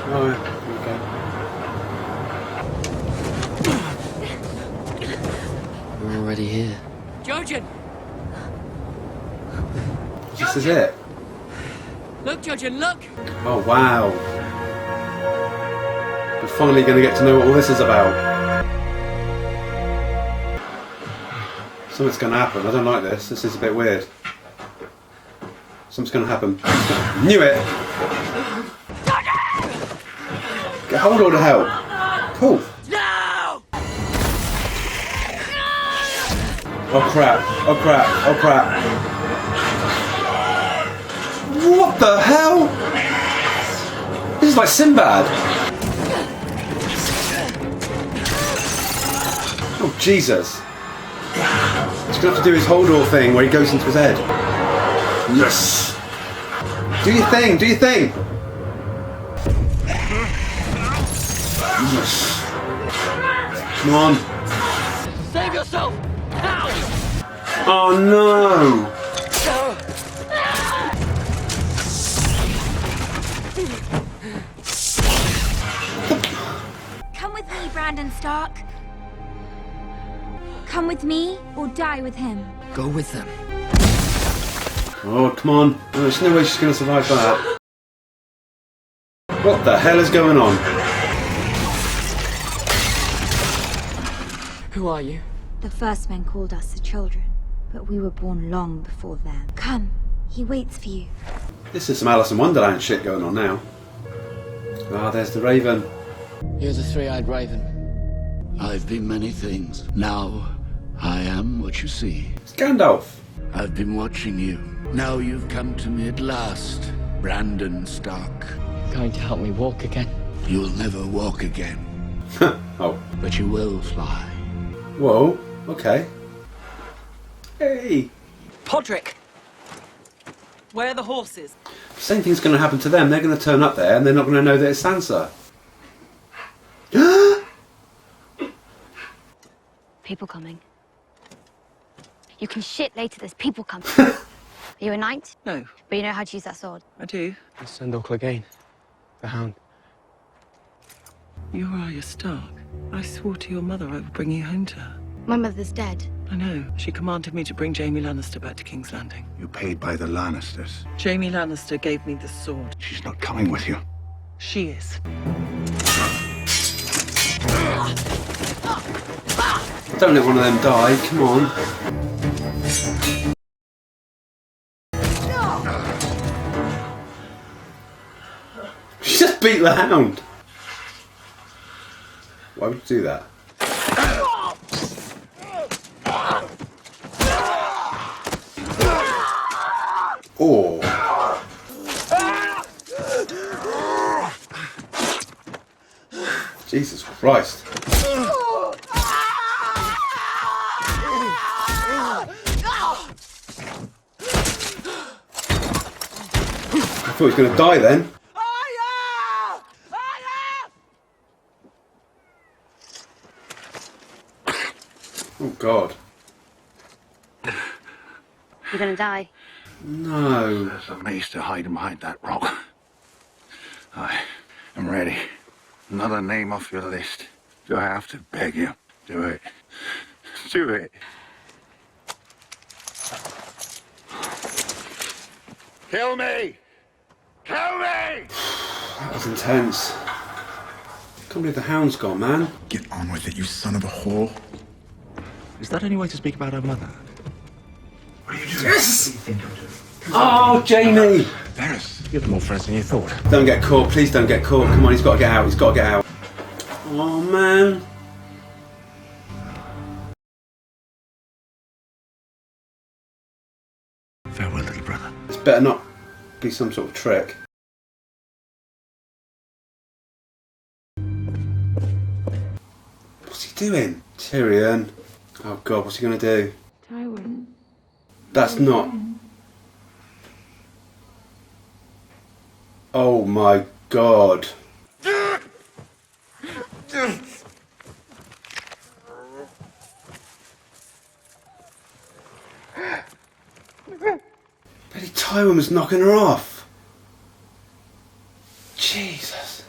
Oh, okay. We're already here. Jojen! This is it. Look, Jojen, look! Oh, wow. We're finally going to get to know what all this is about. Something's going to happen. I don't like this. This is a bit weird. Something's going to happen. Knew it! Get hold of the hell. Cool. No! Oh crap. Oh crap. Oh crap. What the hell? This is like Sinbad. Oh Jesus. He's going to have to do his Holdor thing where he goes into his head. Yes. Do your thing. Do your thing. Yes. Come on. Save yourself! Now! Oh no. Come with me, Brandon Stark. Come with me or die with him. Go with them. Oh, come on. Oh, there's no way she's going to survive that. What the hell is going on? Who are you? The first men called us the children, but we were born long before them. Come, he waits for you. This is some Alice in Wonderland shit going on now. Ah, there's the Raven. You're the three-eyed raven. I've been many things. Now, I am what you see. It's Gandalf. I've been watching you. Now you've come to me at last, Brandon Stark. Going to help me walk again. You'll never walk again, Oh. but you will fly. Whoa. Okay. Hey. Podrick! Where are the horses? Same thing's going to happen to them. They're going to turn up there and they're not going to know that it's Sansa. People coming. You can shit later, there's people coming. Are you a knight? No, But you know how to use that sword. I do. It's Sandor Clegane, the Hound. You're Arya Stark. I swore to your mother I would bring you home to her. My mother's dead. I know. She commanded me to bring Jaime Lannister back to King's Landing. You're paid by the Lannisters. Jaime Lannister gave me the sword. She's not coming with you. She is. Don't let one of them die. Come on. She just beat the Hound. Why would you do that? Oh. Jesus Christ. I thought he was going to die then. Oh God. You're gonna die. No. There's a mace to hide behind that rock. I am ready. Another name off your list. Do I have to beg you? Do it. Do it. Kill me! Kill me! That was intense. Can't believe the Hound's gone, man. Get on with it, you son of a whore. Is that any way to speak about our mother? What are you doing? Yes! Oh, Jamie! Varys. You have more friends than you thought. Don't get caught. Please don't get caught. Come on, he's got to get out. He's got to get out. Oh, man. Farewell, little brother. This better not be some sort of trick. What's he doing? Tyrion. Oh, God, what's he going to do? Tywin. That's not... Oh, my God. Bloody Tywin was knocking her off. Jesus.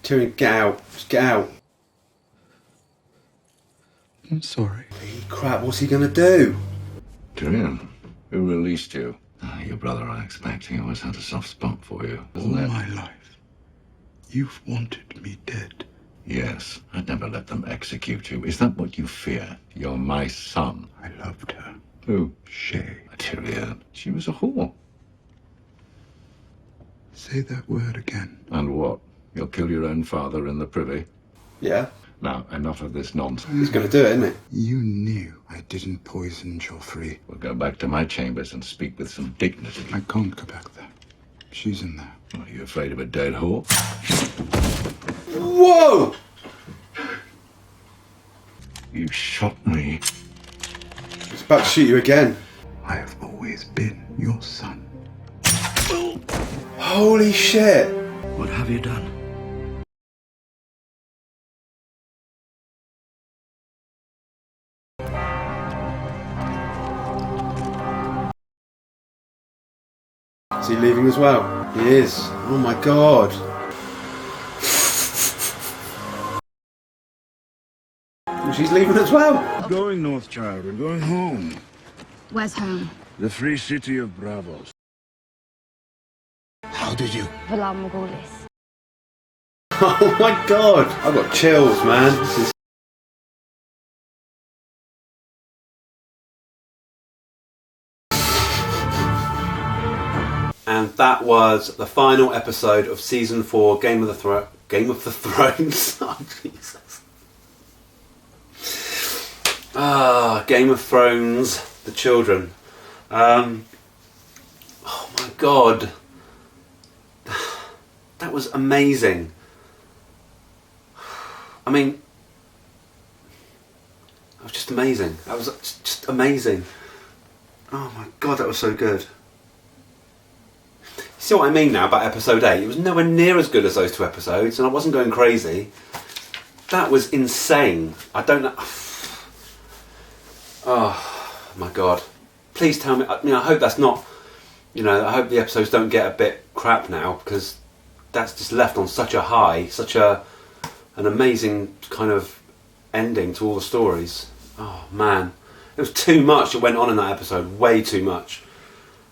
Tyrion, get out. Just get out. I'm sorry. Crap, what's he gonna do? Tyrion, who released you? Your brother, I expect, he always had a soft spot for you, All isn't it? my life, you've wanted me dead. Yes, I'd never let them execute you. Is that what you fear? You're my son. I loved her. Who? Shay. Tyrion. She was a whore. Say that word again. And what? You'll kill your own father in the privy? Yeah, Now, enough of this nonsense. he's gonna do it, isn't he? You knew I didn't poison Joffrey. We'll go back to my chambers and speak with some dignity. I can't go back there. She's in there. Are you afraid of a dead whore? Whoa! You shot me. He's about to shoot you again. I have always been your son. Holy shit! What have you done? Is he leaving as well? He is. Oh my god. She's leaving as well. Going north, child. We're going home. Where's home? The free city of Bravos. How did you? Villar Morghulis. Oh my god. I've got chills, man. This is... And that was the final episode of season 4, Game of the Thrones. Oh, Jesus. Game of Thrones, The Children. Oh my god. That was amazing. I mean, that was just amazing. That was just amazing. Oh my god, that was so good. See what I mean now about episode 8? It was nowhere near as good as those 2 episodes, and I wasn't going crazy. That was insane. I don't know. Oh my god. Please tell me. I mean, I hope that's not. You know, I hope the episodes don't get a bit crap now, because that's just left on such a high, such an amazing kind of ending to all the stories. Oh man, it was too much that went on in that episode. Way too much.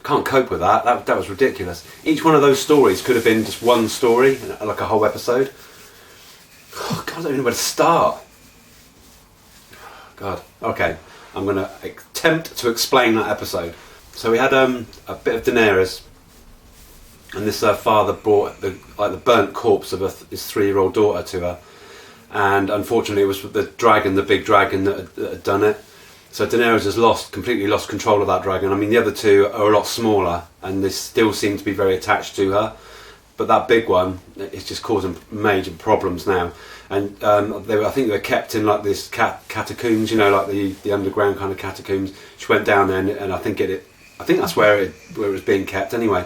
Can't cope with that. That was ridiculous. Each one of those stories could have been just one story, like a whole episode. Oh, God, I don't know where to start. God. Okay, I'm going to attempt to explain that episode. So we had a bit of Daenerys, and this father brought the burnt corpse of his 3-year-old daughter to her, and unfortunately it was the dragon, the big dragon, that had done it. So Daenerys has completely lost control of that dragon. I mean, the other 2 are a lot smaller, and they still seem to be very attached to her. But that big one, it's just causing major problems now. And I think they were kept in like this catacombs, you know, like the underground kind of catacombs. She went down there, and I think that's where it was being kept anyway.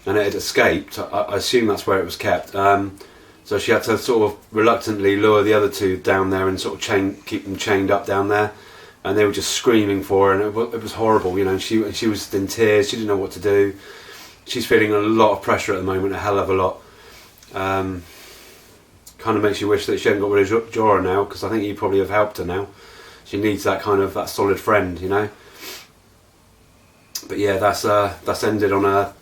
And it had escaped. I assume that's where it was kept. So she had to sort of reluctantly lure the other 2 down there and sort of keep them chained up down there. And they were just screaming for her, and it was horrible, you know. And she was in tears. She didn't know what to do. She's feeling a lot of pressure at the moment, a hell of a lot. Kind of makes you wish that she hadn't got rid of Jorah now, because I think he'd probably have helped her now. She needs that solid friend, you know. But yeah, that's ended on a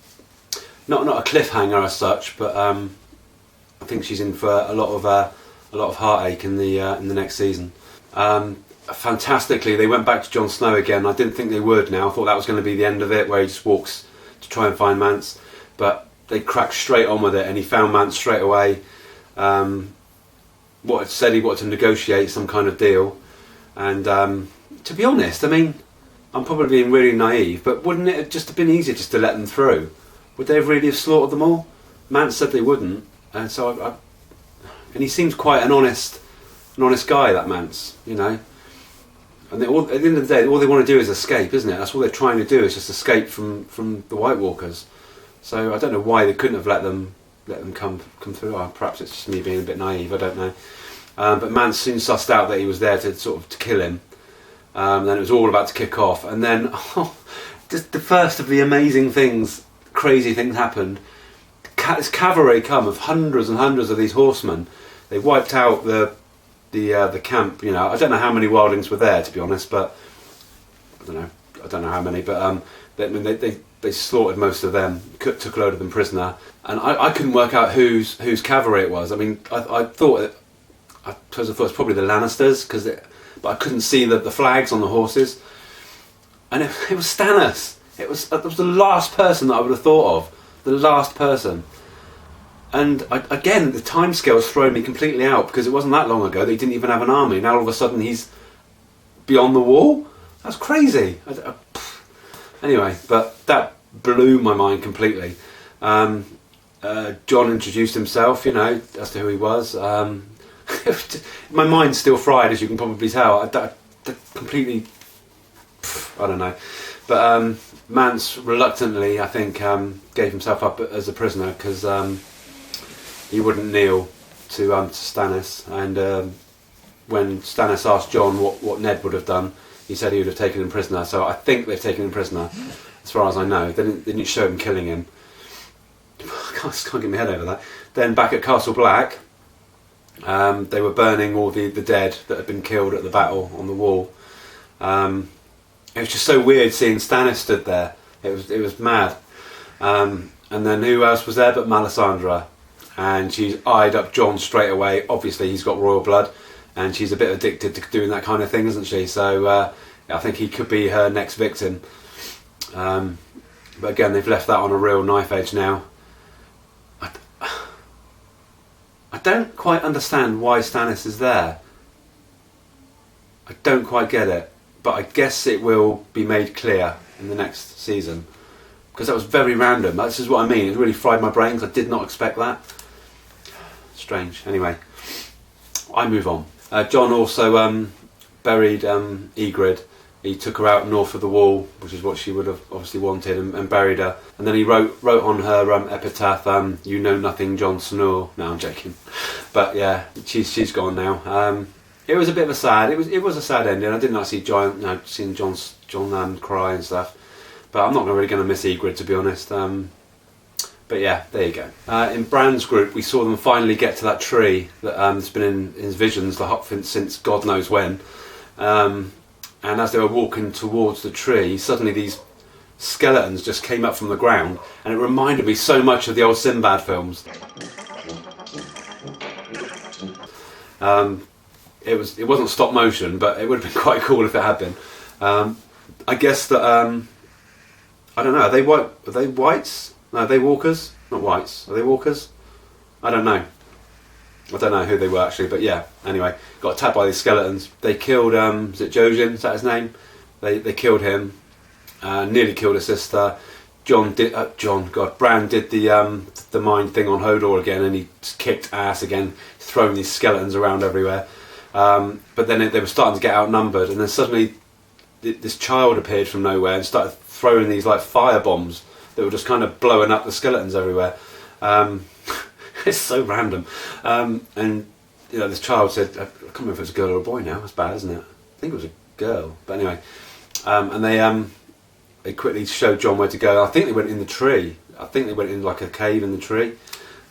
not a cliffhanger as such, but I think she's in for a lot of heartache in the next season. Fantastically, they went back to Jon Snow again. I didn't think they would now. I thought that was going to be the end of it, where he just walks to try and find Mance. But they cracked straight on with it, and he found Mance straight away. Said he wanted to negotiate some kind of deal. And to be honest, I mean, I'm probably being really naive, but wouldn't it have just been easier just to let them through? Would they have really have slaughtered them all? Mance said they wouldn't, and so and he seems quite an honest guy, that Mance, you know. And at the end of the day, all they want to do is escape, isn't it? That's all they're trying to do, is just escape from the White Walkers. So I don't know why they couldn't have let them come through. Or perhaps it's just me being a bit naive. I don't know. But Mance soon sussed out that he was there to kill him. Then it was all about to kick off, and then just the first of the amazing things, crazy things happened. this cavalry come of hundreds and hundreds of these horsemen. They wiped out the camp. You know, I don't know how many wildlings were there, to be honest, but I don't know how many, but they slaughtered most of them, took a load of them prisoner, and I couldn't work out whose cavalry it was. I mean, I thought it was probably the Lannisters, but I couldn't see the flags on the horses, and it was Stannis. It was the last person that I would have thought of, the last person. And again, the timescale's thrown me completely out, because it wasn't that long ago they didn't even have an army. Now all of a sudden he's beyond the wall. That's crazy. Anyway, but that blew my mind completely. John introduced himself, you know, as to who he was. My mind's still fried, as you can probably tell. I completely, I don't know. But Mance reluctantly, I think, gave himself up as a prisoner, because he wouldn't kneel to Stannis. And when Stannis asked John what Ned would have done, he said he would have taken him prisoner. So I think they've taken him prisoner, as far as I know. They didn't show him killing him. I can't get my head over that. Then back at Castle Black, they were burning all the dead that had been killed at the battle on the wall. It was just so weird seeing Stannis stood there. It was mad. And then who else was there but Melisandre? And she eyed up John straight away. Obviously he's got royal blood, and she's a bit addicted to doing that kind of thing, isn't she? So I think he could be her next victim. But again, they've left that on a real knife edge now. I don't quite understand why Stannis is there. I don't quite get it. But I guess it will be made clear in the next season. Because that was very random. This is what I mean. It really fried my brains. I did not expect that. Strange. Anyway, I move on. John also buried Ygritte. He took her out north of the wall, which is what she would have obviously wanted, and buried her. And then he wrote on her epitaph, "You know nothing, Jon Snow." No, I'm joking. But yeah, she's gone now. It was a bit of a sad. It was a sad ending. I didn't like seeing John cry and stuff. But I'm not really going to miss Ygritte, to be honest. But yeah, there you go. In Bran's group, we saw them finally get to that tree that's been in his visions since God knows when. And as they were walking towards the tree, suddenly these skeletons just came up from the ground, and it reminded me so much of the old Sinbad films. It wasn't stop motion, but it would have been quite cool if it had been. I guess that I don't know. Are they white? Are they whites? No, are they walkers? Not whites. Are they walkers? I don't know. I don't know who they were actually, but yeah. Anyway, got attacked by these skeletons. They killed. Is it Jojen? Is that his name? They killed him. Nearly killed his sister. Bran did the mind thing on Hodor again, and he kicked ass again, throwing these skeletons around everywhere. But then they were starting to get outnumbered, and then suddenly this child appeared from nowhere and started throwing these like fire bombs that were just kind of blowing up the skeletons everywhere. It's so random. And you know, this child said, I can't remember if it was a girl or a boy now. That's bad, isn't it? I think it was a girl. But anyway, and they quickly showed John where to go. I think they went in the tree. I think they went in like a cave in the tree.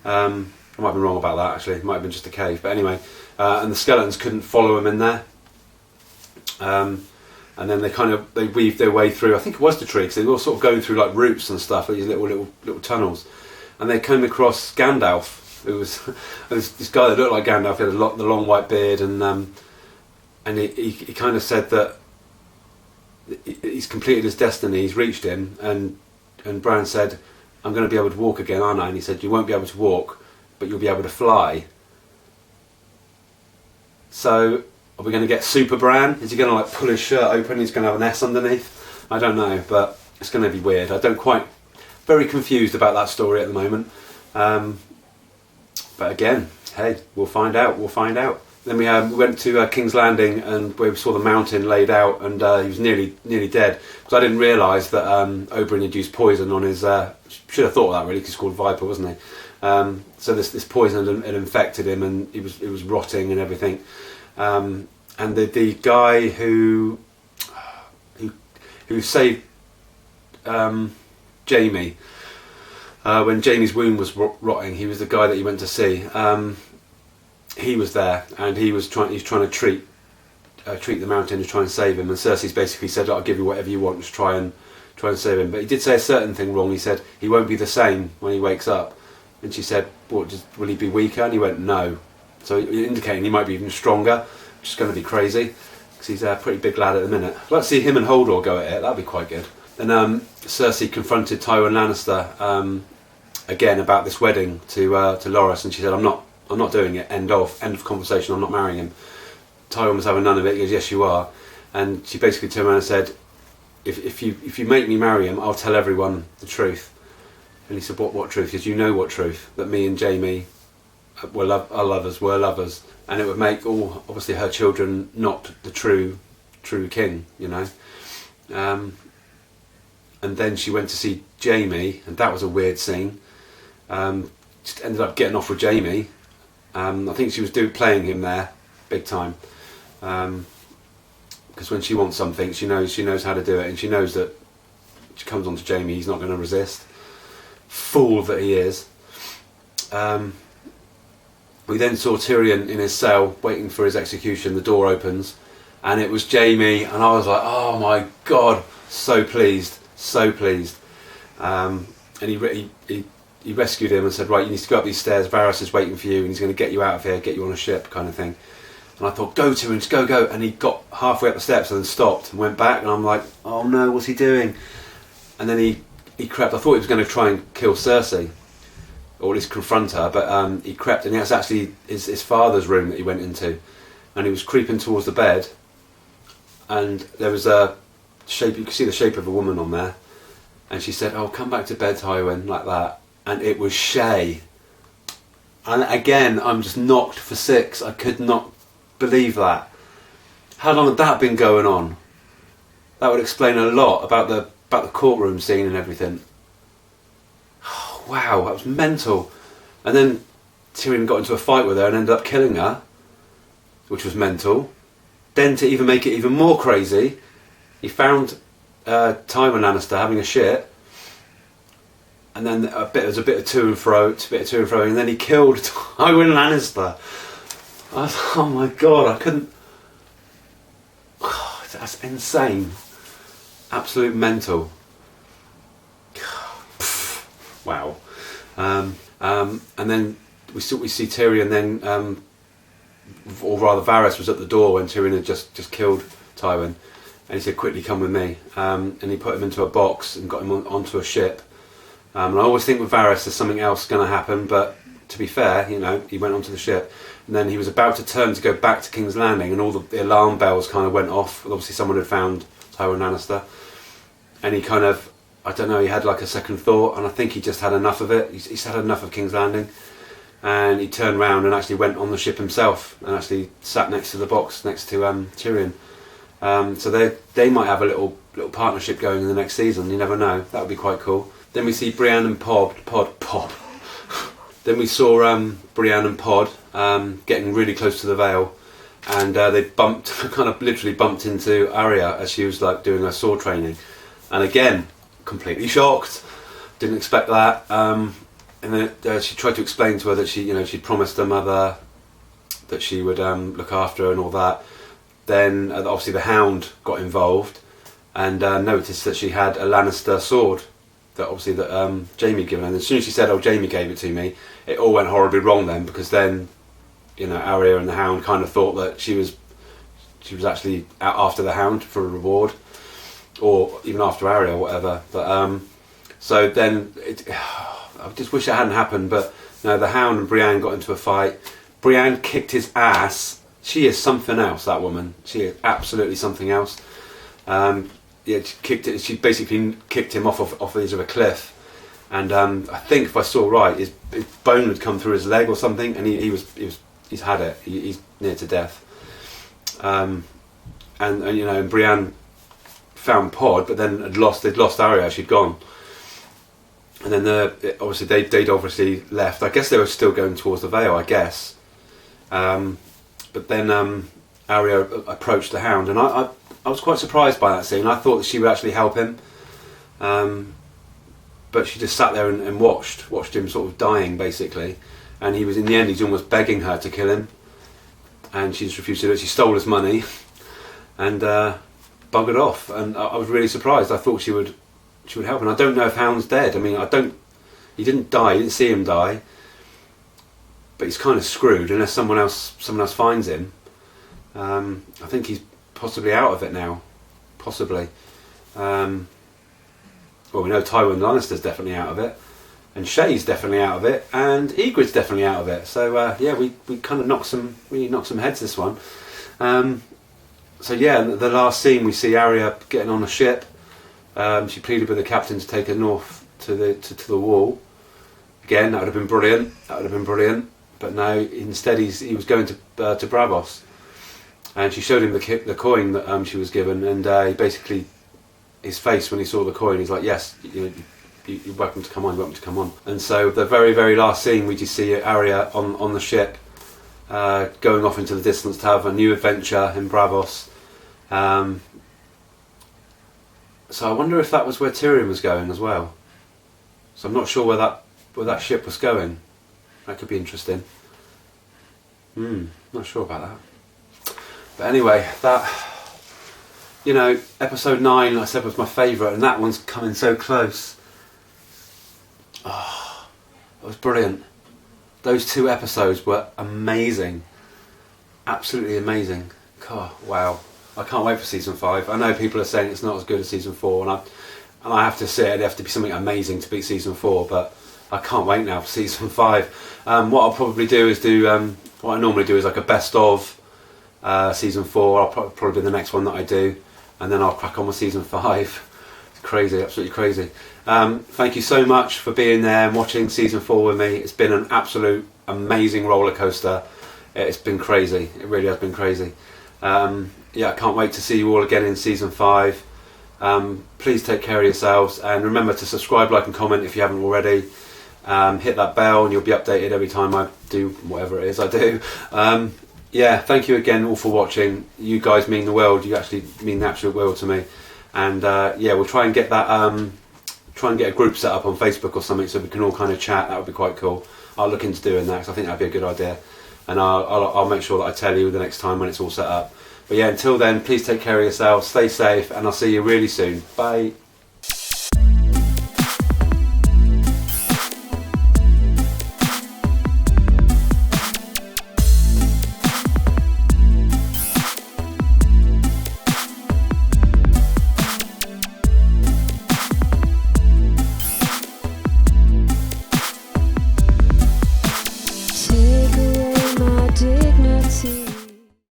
I might be wrong about that actually. It might have been just a cave. But anyway, and the skeletons couldn't follow him in there. And then they weaved their way through. I think it was the tree, because they were all sort of going through like roots and stuff, these little tunnels. And they came across Gandalf, who was this guy that looked like Gandalf. He had the long white beard, and he kind of said that he's completed his destiny. He's reached him, and Bran said, "I'm going to be able to walk again, aren't I?" And he said, "You won't be able to walk, but you'll be able to fly." So, are we going to get Super Bran? Is he going to like pull his shirt open? He's going to have an S underneath? I don't know, but it's going to be weird. Very confused about that story at the moment. But again, hey, we'll find out. Then we went to King's Landing, and we saw the mountain laid out, and he was nearly dead. Because I didn't realise that Oberyn had used poison on his. Should have thought of that really, because he's called Viper, wasn't he? So this poison had infected him, and it was rotting and everything. And the guy who saved Jamie, when Jamie's wound was rotting, he was the guy that he went to see. He was there, and he was trying to treat the Mountain to try and save him. And Cersei's basically said, "I'll give you whatever you want, just try and save him." But he did say a certain thing wrong. He said he won't be the same when he wakes up. And she said, "What? Will he be weaker?" And he went, "No." So indicating he might be even stronger, which is going to be crazy because he's a pretty big lad at the minute. I'd like to see him and Hodor go at it. That'd be quite good. And Cersei confronted Tywin Lannister again about this wedding to Loras, and she said, "I'm not doing it. End of conversation. I'm not marrying him." Tywin was having none of it. He goes, "Yes, you are." And she basically turned around and said, if you make me marry him, I'll tell everyone the truth." And he said, what truth? He said, "You know what truth? That me and Jamie were lovers, and it would make all, obviously, her children not the true king, you know." And then she went to see Jamie, and that was a weird scene. Just ended up getting off with Jamie. I think she was playing him there, big time. Because when she wants something, she knows how to do it, and she knows that she comes on to Jamie, he's not going to resist. Fool that he is. We then saw Tyrion in his cell waiting for his execution. The door opens and it was Jamie, and I was like, oh my god, so pleased. And he rescued him and said, "Right, you need to go up these stairs, Varys is waiting for you and he's going to get you out of here, get you on a ship," kind of thing. And I thought, go to him, just go. And he got halfway up the steps and then stopped and went back, and I'm like, oh no, what's he doing? And then he crept. I thought he was going to try and kill Cersei, or at least confront her, but he crept, and that's actually his father's room that he went into. And he was creeping towards the bed, and there was a shape, you could see the shape of a woman on there, and she said, "Oh, come back to bed, Tywin," like that. And it was Shay. And again, I'm just knocked for six. I could not believe that. How long had that been going on? That would explain a lot about the courtroom scene and everything. Oh, wow, that was mental. And then Tyrion got into a fight with her and ended up killing her, which was mental. Then, to even make it even more crazy, he found Tywin Lannister having a shit, and then there was a bit of to and fro, and then he killed Tywin Lannister. I was, oh my god, I couldn't. Oh, that's insane. Absolute mental. Wow. And then we see Tyrion then, or rather Varys was at the door when Tyrion had just killed Tywin, and he said, "Quickly come with me," and he put him into a box and got him onto a ship. And I always think with Varys there's something else going to happen, but to be fair, you know, he went onto the ship, and then he was about to turn to go back to King's Landing, and all the alarm bells kind of went off. Obviously someone had found Tywin Lannister, and he kind of, I don't know, he had like a second thought, and I think he just had enough of it. He's had enough of King's Landing, and he turned round and actually went on the ship himself, and actually sat next to the box next to Tyrion. So they might have a little partnership going in the next season. You never know. That would be quite cool. Then we see Brienne and Pod. Then we saw Brienne and Pod getting really close to the Vale, and they kind of literally bumped into Arya as she was like doing her sword training, and again, completely shocked. Didn't expect that. And then she tried to explain to her that she'd promised her mother that she would look after her and all that. Then obviously the Hound got involved and noticed that she had a Lannister sword that Jamie had given her. And as soon as she said, "Oh, Jamie gave it to me," it all went horribly wrong then, because then, you know, Arya and the Hound kind of thought that she was actually out after the Hound for a reward, or even after Arya or whatever. But so then I just wish it hadn't happened. But no, the Hound and Brienne got into a fight. Brienne kicked his ass. She is something else, that woman. She is absolutely something else. She basically kicked him off the edge of a cliff, and I think, if I saw right, his bone had come through his leg or something, and he's had it. He's near to death. And you know, and Brienne found Pod, but then they'd lost Arya. She'd gone, and then obviously they'd obviously left. I guess they were still going towards the Vale, I guess. But then Arya approached the Hound, and I was quite surprised by that scene. I thought that she would actually help him, but but she just sat there and watched him sort of dying basically, and he was, in the end, he's almost begging her to kill him, and she just refused to do it. She stole his money and buggered off, and I was really surprised. I thought she would help, and I don't know if Hound's dead. I mean, he didn't die, you didn't see him die, but he's kind of screwed unless someone else finds him. I think he's possibly out of it now, possibly. Well, we know Tywin Lannister's definitely out of it, and Shay's definitely out of it, and Ygritte's definitely out of it. So yeah, we kind of knocked some heads this one. So yeah, the last scene we see Arya getting on a ship. She pleaded with the captain to take her north to the wall. Again, that would have been brilliant. But no, instead he was going to Bravos, and she showed him the coin that she was given, and he basically, his face when he saw the coin, he's like, yes, you're welcome to come on, welcome to come on. And so the very, very last scene, we just see Arya on the ship, going off into the distance to have a new adventure in Bravos. So I wonder if that was where Tyrion was going as well. So I'm not sure where that ship was going. That could be interesting. Not sure about that. But anyway, that, episode 9, I said, was my favourite, and that one's coming so close. Oh, it was brilliant. Those 2 episodes were amazing. Absolutely amazing. God, wow. I can't wait for season 5. I know people are saying it's not as good as season 4, and I have to say it'd have to be something amazing to beat season 4, but I can't wait now for season 5. What I'll probably do is what I normally do is like a best of season 4. I'll probably be the next one that I do, and then I'll crack on with season 5. It's crazy, absolutely crazy. Thank you so much for being there and watching season 4 with me. It's been an absolute amazing roller coaster. It's been crazy. It really has been crazy. Yeah, I can't wait to see you all again in season 5. Please take care of yourselves, and remember to subscribe, like and comment if you haven't already. Hit that bell and you'll be updated every time I do whatever it is I do. Yeah, thank you again all for watching. You guys mean the world. You actually mean the absolute world to me. And yeah, we'll try and get that try and get a group set up on Facebook or something so we can all kind of chat. That would be quite cool. I'll look into doing that because I think that'd be a good idea, and I'll make sure that I tell you the next time when it's all set up. But yeah, until then, please take care of yourselves, stay safe, and I'll see you really soon. Bye.